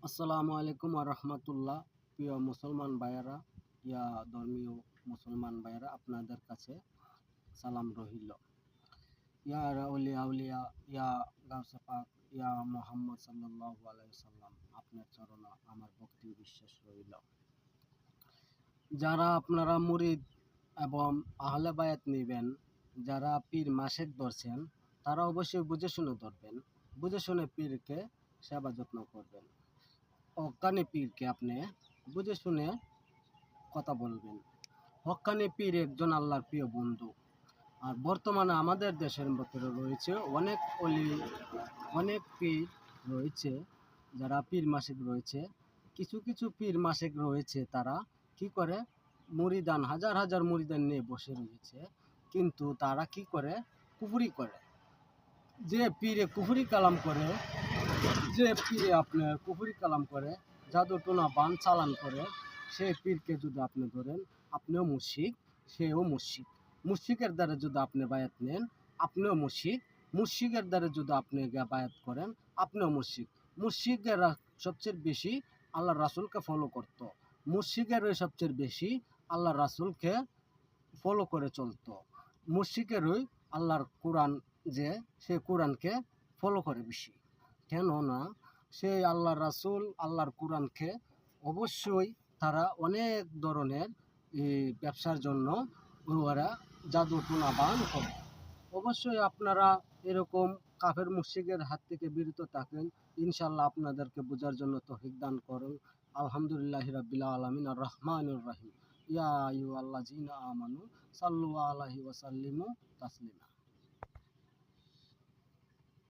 আসসালামু আলাইকুম রহমতুল্লাহ। প্রিয় মুসলমান ভাইয়েরা, ইয়া ধর্মীয় মুসলমান ভাইয়েরা, আপনাদের কাছে সালাম রহিল। ইয়া আউলিয়া আউলিয়া, ইয়া গাউসে পাক, ইয়া মোহাম্মদ সাল্লাল্লাহু আলাইহি সাল্লাম, আপনার চরণে আমার ভক্তি বিশ্বাস রইল। যারা আপনারা মুরিদ এবং আহলে বায়াত নেবেন, যারা পীর মাসেক ধরছেন, তারা অবশ্যই বুঝে শুনে ধরবেন, বুঝে শুনে পীরকে সেবা যত্ন করবেন। হক্কানি পীরকে আপনি বুঝে শুনে কথা বলবেন। হক্কানি পীর একজন আল্লাহর প্রিয় বন্ধু। আর বর্তমানে আমাদের দেশের ভিতরে রয়েছে অনেক অলি, অনেক পীর রয়েছে, যারা পীর মাসিক রয়েছে। কিছু কিছু পীর মাসিক রয়েছে, তারা কি করে, মুরিদান হাজার হাজার মুরিদান নিয়ে বসে রয়েছে, কিন্তু তারা কি করে, কুফরি করে। যে পীরে কুফরি কালাম করে, যে পীরে আপনার কুফরি কালাম করে, জাদু টোনা বান চালান করে, সেই পীরকে যদি আপনি ধরেন, আপনিও মুশরিক, সেও মুশরিক। মুশরিকের দ্বারা যদি আপনি বায়াত নেন, আপনিও মুশরিক। মুশরিকের দ্বারা যদি আপনি বায়াত করেন, আপনিও মুশরিক। মুশরিকেরা সবচেয়ে বেশি আল্লাহ রাসূলকে ফলো করত। মুশরিকেরই সবচেয়ে বেশি আল্লাহ রাসূলকে ফলো করে চলতো। মুশরিকেরই আল্লাহর কোরআন, যে সে কোরআনকে ফলো করে বেশি। কেননা সেই আল্লাহ রাসূল আল্লাহর কোরআনকে অবশ্যই তারা অনেক ধরনের ব্যবসার জন্য ওরা জাদু টোনা বান করে। অবশ্যই আপনারা এরকম কাফের মুশরিকের হাত থেকে বিরত থাকেন। ইনশাআল্লাহ আপনাদেরকে বোঝার জন্য তৌফিক দান করুন। আলহামদুলিল্লাহি রাব্বিল আলামিন আর রহমানির রহিম। ইয়া আইয়ুহাল্লাযীনা আমানু সাল্লু আলাইহি ওয়া সাল্লিমু তাসলিমা।